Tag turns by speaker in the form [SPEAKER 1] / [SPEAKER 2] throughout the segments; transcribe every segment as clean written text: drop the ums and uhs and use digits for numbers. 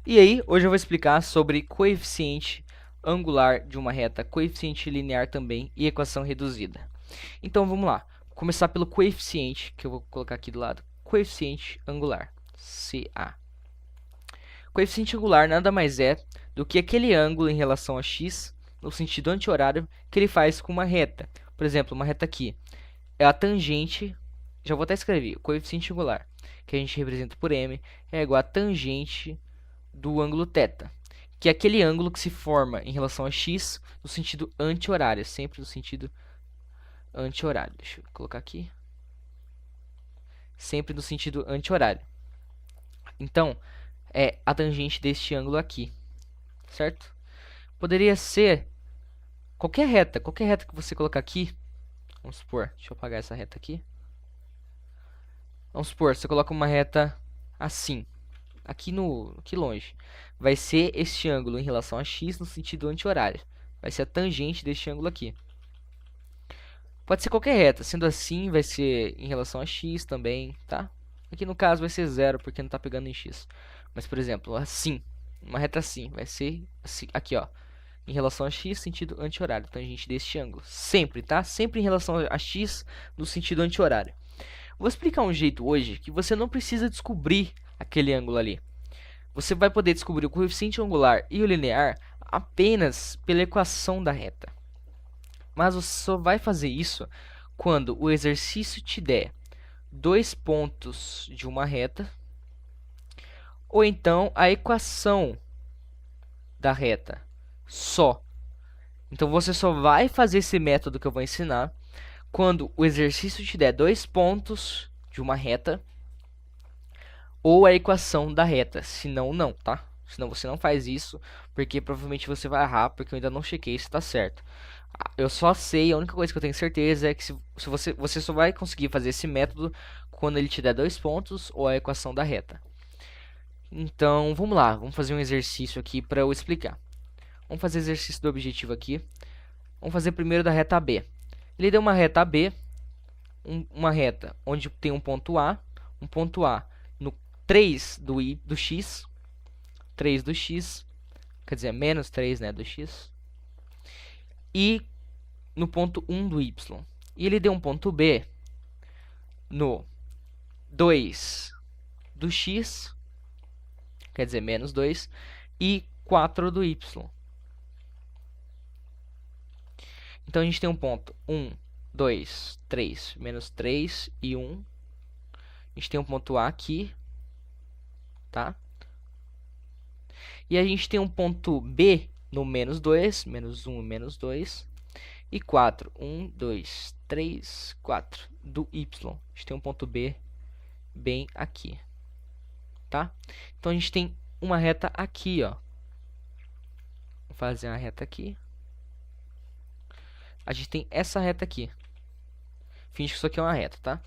[SPEAKER 1] E aí, hoje eu vou explicar sobre coeficiente angular de uma reta, coeficiente linear também e equação reduzida. Então vamos lá, vou começar pelo coeficiente, que eu vou colocar aqui do lado, coeficiente angular, CA. Coeficiente angular nada mais é do que aquele ângulo em relação a x, no sentido anti-horário, que ele faz com uma reta. Por exemplo, uma reta aqui, é a tangente, já vou até escrever, o coeficiente angular, que a gente representa por m, é igual a tangente do ângulo θ, que é aquele ângulo que se forma em relação a x no sentido anti-horário, sempre no sentido anti-horário. Deixa eu colocar aqui. Sempre no sentido anti-horário. Então, é a tangente deste ângulo aqui, certo? Poderia ser qualquer reta que você colocar aqui. Vamos supor, deixa eu apagar essa reta aqui. Vamos supor, você coloca uma reta assim, aqui longe. Vai ser este ângulo em relação a x no sentido anti-horário. Vai ser a tangente deste ângulo aqui. Pode ser qualquer reta, sendo assim vai ser em relação a x também, tá? Aqui no caso vai ser zero porque não está pegando em x. Mas por exemplo, assim, uma reta assim, vai ser assim, aqui ó, em relação a x, sentido anti-horário, tangente deste ângulo. Sempre, tá? Sempre em relação a x no sentido anti-horário. Vou explicar um jeito hoje que você não precisa descobrir aquele ângulo ali. Você vai poder descobrir o coeficiente angular e o linear apenas pela equação da reta. Mas você só vai fazer isso quando o exercício te der dois pontos de uma reta ou então a equação da reta só. Então você só vai fazer esse método que eu vou ensinar quando o exercício te der dois pontos de uma reta ou a equação da reta, senão não, tá? Senão você não faz isso, porque provavelmente você vai errar, porque eu ainda não chequei se está certo. Eu só sei, a única coisa que eu tenho certeza é que se você só vai conseguir fazer esse método quando ele te der dois pontos ou a equação da reta. Então, vamos lá, vamos fazer um exercício aqui para eu explicar. Vamos fazer exercício do objetivo aqui. Vamos fazer primeiro da reta B. Ele deu uma reta B, uma reta onde tem um ponto A no 3 do x, 3 do x, quer dizer, menos 3, né, do x, e no ponto 1 do y. E ele deu um ponto B no 2 do x, quer dizer, menos 2, e 4 do y. Então a gente tem um ponto 1, 2, 3, menos 3 e 1. A gente tem um ponto A aqui, tá? E a gente tem um ponto B no menos 2, menos 1 e menos 2. E 4, 1, 2, 3, 4 do y. A gente tem um ponto B bem aqui, tá? Então a gente tem uma reta aqui, ó. Vou fazer uma reta aqui. A gente tem essa reta aqui. Finge que isso aqui é uma reta, tá?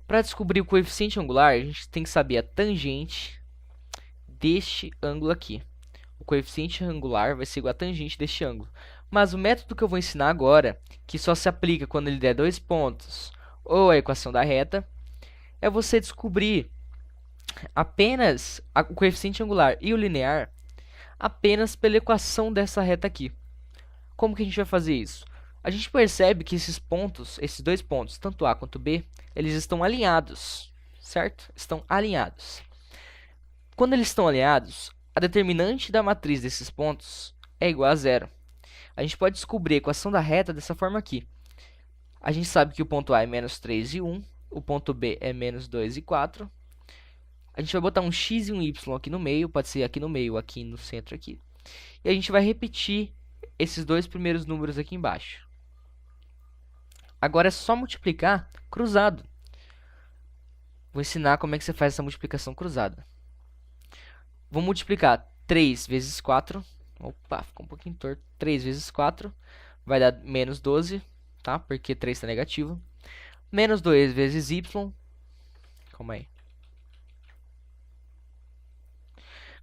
[SPEAKER 1] Para descobrir o coeficiente angular, a gente tem que saber a tangente deste ângulo aqui. O coeficiente angular vai ser igual a tangente deste ângulo. Mas o método que eu vou ensinar agora, que só se aplica quando ele der dois pontos ou a equação da reta, é você descobrir apenas o coeficiente angular e o linear apenas pela equação dessa reta aqui. Como que a gente vai fazer isso? A gente percebe que esses pontos, esses dois pontos, tanto A quanto B, eles estão alinhados, certo? Estão alinhados. Quando eles estão alinhados, a determinante da matriz desses pontos é igual a zero. A gente pode descobrir a equação da reta dessa forma aqui. A gente sabe que o ponto A é menos 3 e 1, o ponto B é menos 2 e 4. A gente vai botar um x e um y aqui no meio, pode ser aqui no meio, aqui no centro aqui. E a gente vai repetir esses dois primeiros números aqui embaixo. Agora é só multiplicar cruzado. Vou ensinar como é que você faz essa multiplicação cruzada. Vou multiplicar 3 vezes 4. Opa, ficou um pouquinho torto. 3 vezes 4 vai dar menos 12, tá? Porque 3 está negativo. Menos 2 vezes y. Calma aí.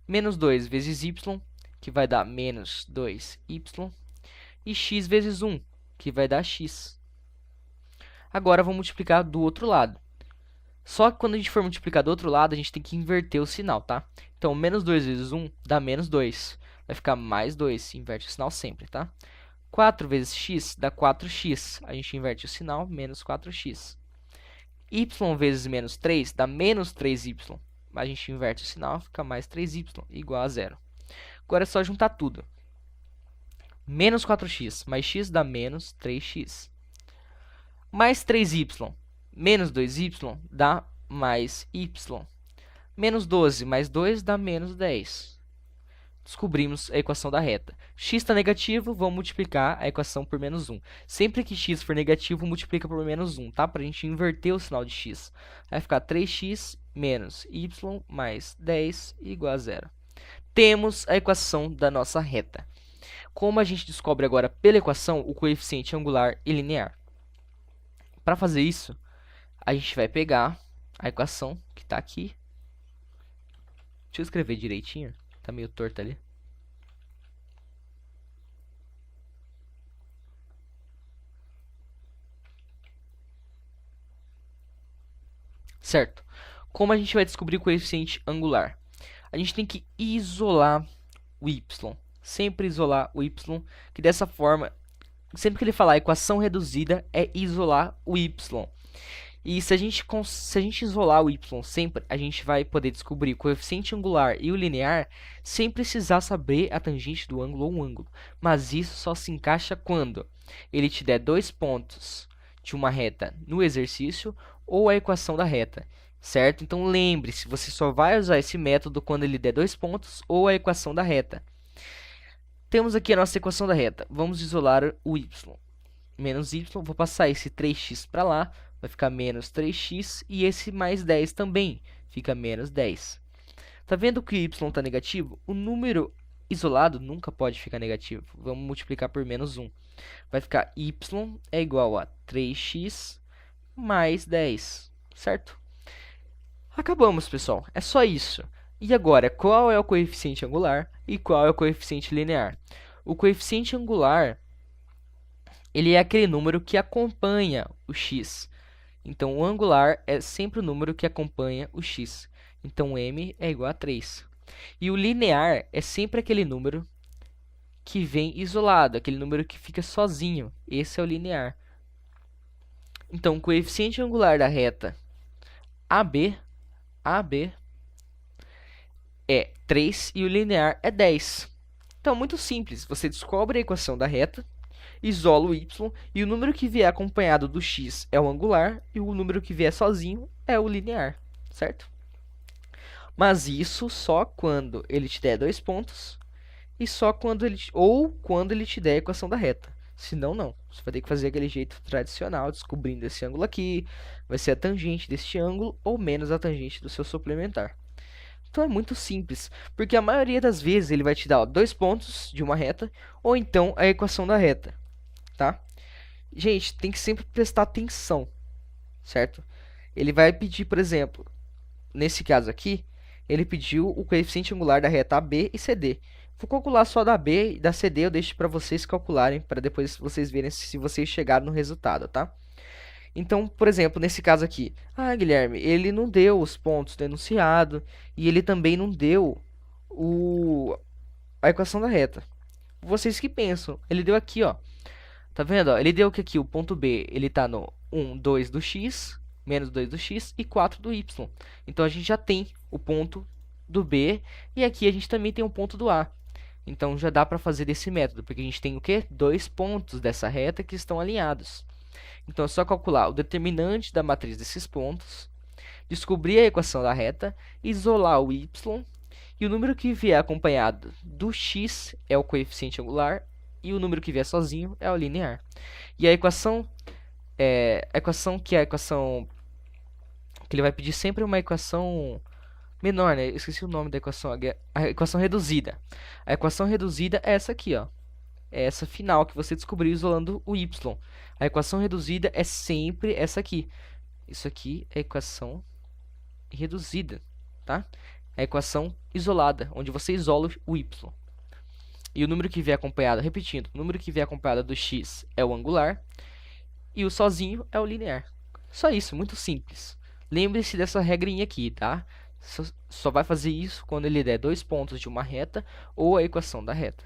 [SPEAKER 1] Menos 2 vezes y, que vai dar menos 2y. E x vezes 1, que vai dar x. Agora vou multiplicar do outro lado. Só que quando a gente for multiplicar do outro lado, a gente tem que inverter o sinal, tá? Então, menos 2 vezes 1 dá menos 2. Vai ficar mais 2. Inverte o sinal sempre, tá? 4 vezes x dá 4x. A gente inverte o sinal, menos 4x. Y vezes menos 3 dá menos 3y. A gente inverte o sinal, fica mais 3y, igual a 0. Agora é só juntar tudo. Menos 4x mais x dá menos 3x. Mais 3y menos 2y dá mais y. Menos 12 mais 2 dá menos 10. Descobrimos a equação da reta. X está negativo, vamos multiplicar a equação por menos 1. Sempre que x for negativo, multiplica por menos 1, tá? Para a gente inverter o sinal de x. Vai ficar 3x menos y mais 10 igual a 0. Temos a equação da nossa reta. Como a gente descobre agora pela equação o coeficiente angular e linear? Para fazer isso, a gente vai pegar a equação que está aqui. Deixa eu escrever direitinho. Tá meio torto ali. Certo. Como a gente vai descobrir o coeficiente angular? A gente tem que isolar o y. Sempre isolar o y, que dessa forma, sempre que ele falar equação reduzida, é isolar o y. E se a gente isolar o y sempre, a gente vai poder descobrir o coeficiente angular e o linear sem precisar saber a tangente do ângulo ou um ângulo. Mas isso só se encaixa quando ele te der 2 pontos de uma reta no exercício ou a equação da reta, certo? Então lembre-se, você só vai usar esse método quando ele der 2 pontos ou a equação da reta. Temos aqui a nossa equação da reta. Vamos isolar o y. Menos y, vou passar esse 3x para lá, vai ficar menos 3x, e esse mais 10 também, fica menos 10. Tá vendo que o y está negativo? O número isolado nunca pode ficar negativo. Vamos multiplicar por menos 1. Vai ficar y é igual a 3x mais 10, certo? Acabamos, pessoal. É só isso. E agora, qual é o coeficiente angular e qual é o coeficiente linear? O coeficiente angular, ele é aquele número que acompanha o x. Então, o angular é sempre o número que acompanha o x. Então, m é igual a 3. E o linear é sempre aquele número que vem isolado, aquele número que fica sozinho. Esse é o linear. Então, o coeficiente angular da reta AB é 3 e o linear é 10. Então, muito simples. Você descobre a equação da reta, isola o y, e o número que vier acompanhado do x é o angular, e o número que vier sozinho é o linear, certo? Mas isso só quando ele te der 2 pontos, e só quando quando ele te der a equação da reta. Senão, não. Você vai ter que fazer aquele jeito tradicional, descobrindo esse ângulo aqui, vai ser a tangente deste ângulo, ou menos a tangente do seu suplementar. Então é muito simples, porque a maioria das vezes ele vai te dar 2 pontos de uma reta, ou então a equação da reta, tá? Gente, tem que sempre prestar atenção, certo? Ele vai pedir, por exemplo, nesse caso aqui, ele pediu o coeficiente angular da reta AB e CD. Vou calcular só da B e da CD, eu deixo para vocês calcularem, para depois vocês verem se vocês chegaram no resultado, tá? Então, por exemplo, nesse caso aqui, Guilherme, ele não deu os pontos do enunciado e ele também não deu a equação da reta. Vocês que pensam, ele deu aqui, ó. Tá vendo? Ó? Ele deu que aqui o ponto B, ele tá no 1, 2 do x, menos 2 do x e 4 do y. Então, a gente já tem o ponto do B e aqui a gente também tem o ponto do A. Então, já dá para fazer desse método, porque a gente tem o quê? 2 pontos dessa reta que estão alinhados. Então, é só calcular o determinante da matriz desses pontos, descobrir a equação da reta, isolar o y, e o número que vier acompanhado do x é o coeficiente angular, e o número que vier sozinho é o linear. E a equação que ele vai pedir sempre uma equação menor, né? Eu esqueci o nome da equação, a equação reduzida. A equação reduzida é essa aqui, ó. É essa final que você descobriu isolando o y. A equação reduzida é sempre essa aqui. Isso aqui é a equação reduzida, tá? É a equação isolada, onde você isola o y. E o número que vier acompanhado, repetindo, o número que vier acompanhado do x é o angular e o sozinho é o linear. Só isso, muito simples. Lembre-se dessa regrinha aqui, tá? Só vai fazer isso quando ele der 2 pontos de uma reta ou a equação da reta.